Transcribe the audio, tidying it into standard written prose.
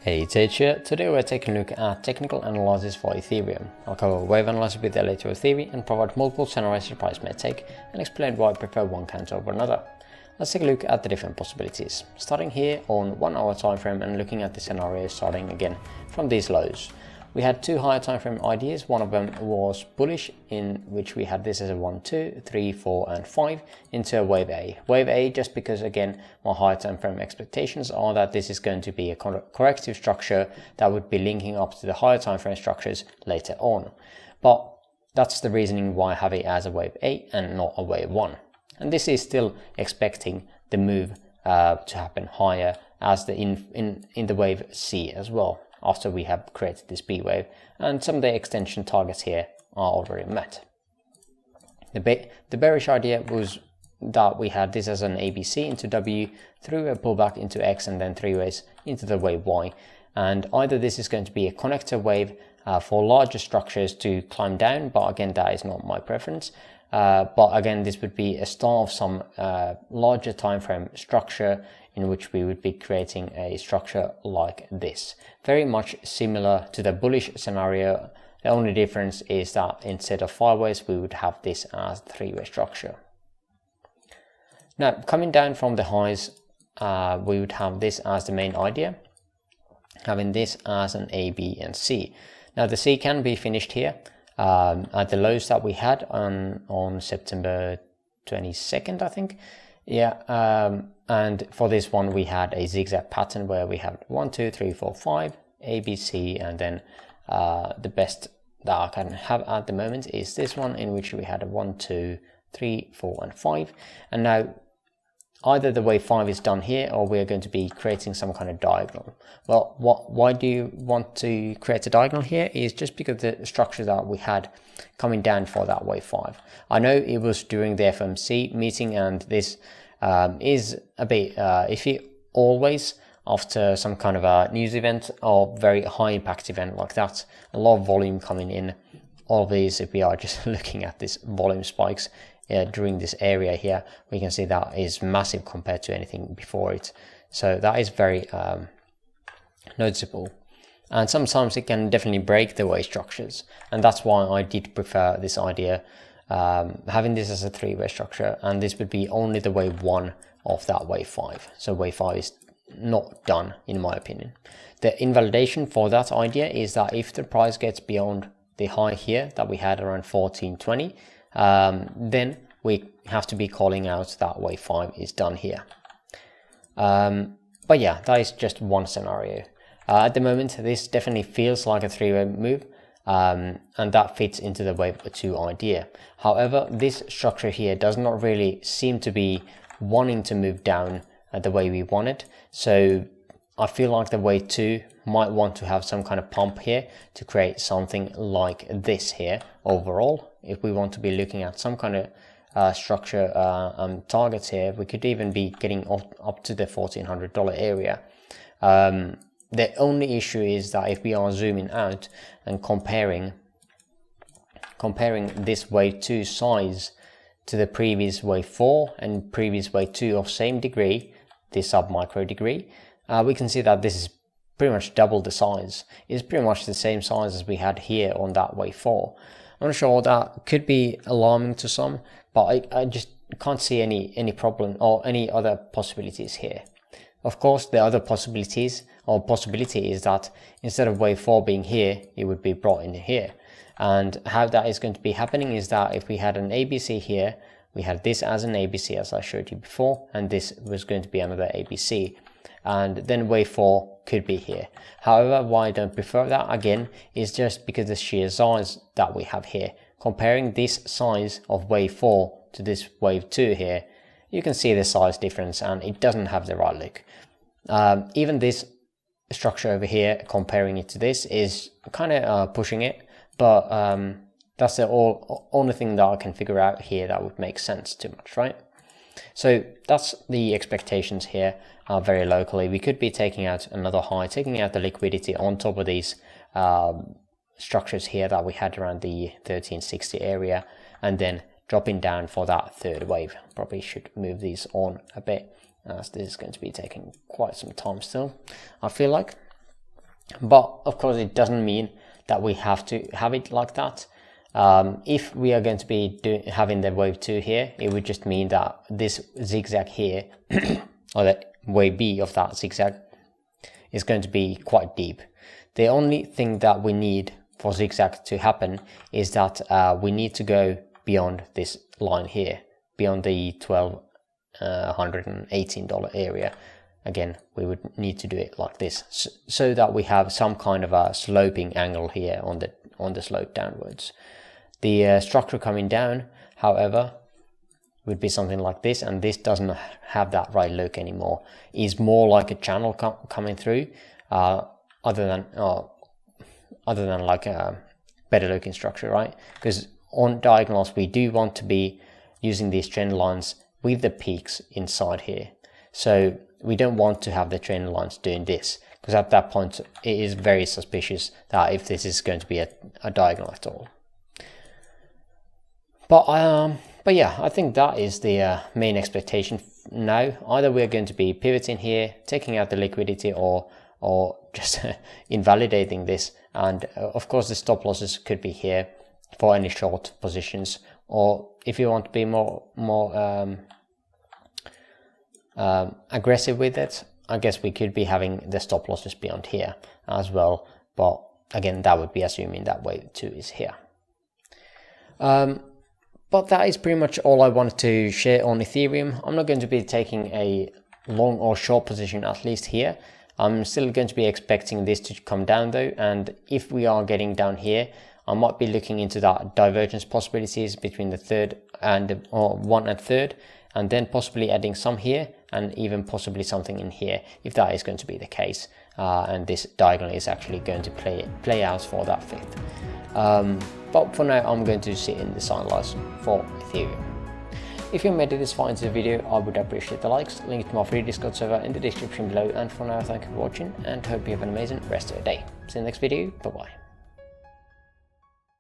Hey, it's Ed here. Today we're taking a look at technical analysis for Ethereum. I'll cover wave analysis with the Elliott Waves theory and provide multiple scenarios the price may take and explain why I prefer one counter over another. Let's take a look at the different possibilities. Starting here on 1 hour time frame and looking at the scenario starting again from these lows. We had two higher time frame ideas. One of them was bullish, in which we had this as a 1, 2, 3, 4 and 5 into a wave A. Wave A just because again my higher time frame expectations are that this is going to be a corrective structure that would be linking up to the higher time frame structures later on. But that's the reasoning why I have it as a wave A and not a wave 1. And this is still expecting the move to happen higher as the in the wave C as well, after we have created this B wave, and some of the extension targets here are already met. The bearish idea was that we had this as an ABC into W through a pullback into X and then three ways into the wave Y, and either this is going to be a connector wave for larger structures to climb down, but again that is not my preference. But again, this would be a start of some larger time frame structure in which we would be creating a structure like this. Very much similar to the bullish scenario. The only difference is that instead of 5 ways, we would have this as a 3-way structure. Now, coming down from the highs, we would have this as the main idea, having this as an A, B, and C. Now, the C can be finished here. At the lows that we had on September 22nd, I think. Yeah, and for this one we had a zigzag pattern where we have 1, 2, 3, 4, 5, A, B, C, and then the best that I can have at the moment is this one, in which we had a 1, 2, 3, 4, and 5. And now either the wave 5 is done here, or we're going to be creating some kind of diagonal. Well, why do you want to create a diagonal here? Is just because the structure that we had coming down for that wave 5. I know it was during the FOMC meeting, and this is a bit iffy always after some kind of a news event or very high impact event like that. A lot of volume coming in. All of these, if we are just looking at this volume spikes, during this area here, we can see that is massive compared to anything before it. So that is very noticeable. And sometimes it can definitely break the wave structures. And that's why I did prefer this idea, having this as a 3-way structure. And this would be only the wave 1 of that wave 5. So wave 5 is not done, in my opinion. The invalidation for that idea is that if the price gets beyond the high here that we had around 1420, then we have to be calling out that wave 5 is done here. But yeah, that is just one scenario. At the moment, this definitely feels like a 3-way move, and that fits into the wave 2 idea. However, this structure here does not really seem to be wanting to move down the way we want it. So I feel like the wave 2 might want to have some kind of pump here to create something like this here overall. If we want to be looking at some kind of structure targets here, we could even be getting up to the $1,400 area. The only issue is that if we are zooming out and comparing this wave 2 size to the previous wave 4 and previous wave 2 of same degree, this sub-micro degree, we can see that this is pretty much double the size. It's pretty much the same size as we had here on that wave 4. I'm not sure, that could be alarming to some, but I just can't see any problem or any other possibilities here. Of course, the other possibility is that instead of wave 4 being here, it would be brought in here. And how that is going to be happening is that if we had an ABC here, we had this as an ABC as I showed you before, and this was going to be another ABC. And then wave 4 could be here. However, why I don't prefer that again is just because the sheer size that we have here. Comparing this size of wave 4 to this wave 2 here, you can see the size difference, and it doesn't have the right look. Even this structure over here, comparing it to this, is kind of pushing it, but that's the only thing that I can figure out here that would make sense too much, right? So that's the expectations here, very locally. We could be taking out another high, taking out the liquidity on top of these structures here that we had around the 1360 area, and then dropping down for that third wave. Probably should move these on a bit, as this is going to be taking quite some time still, I feel like. But of course it doesn't mean that we have to have it like that. If we are going to be having the wave 2 here, it would just mean that this zigzag here, or the wave B of that zigzag, is going to be quite deep. The only thing that we need for zigzag to happen is that we need to go beyond this line here, beyond the $1,218 area. Again, we would need to do it like this, so that we have some kind of a sloping angle here on the slope downwards. The structure coming down, however, would be something like this, and this doesn't have that right look anymore. It's more like a channel coming through, other than like a better looking structure, right? Because on diagonals we do want to be using these trend lines with the peaks inside here. So we don't want to have the trend lines doing this, because at that point it is very suspicious that if this is going to be a diagonal at all. But yeah, I think that is the main expectation now. Either we're going to be pivoting here, taking out the liquidity, or just invalidating this. And of course the stop losses could be here for any short positions, or if you want to be more aggressive with it, I guess we could be having the stop losses beyond here as well. But again, that would be assuming that wave 2 is here. But that is pretty much all I wanted to share on Ethereum. I'm not going to be taking a long or short position, at least here. I'm still going to be expecting this to come down though, and if we are getting down here, I might be looking into that divergence possibilities between the third and or 1 and 3rd, and then possibly adding some here and even possibly something in here if that is going to be the case, and this diagonal is actually going to play out for that 5th. But for now I'm going to sit in the sidelines for Ethereum. If you made it this far into the video, I would appreciate the likes. Link to my free Discord server in the description below, and for now thank you for watching and hope you have an amazing rest of your day. See you in the next video, bye bye.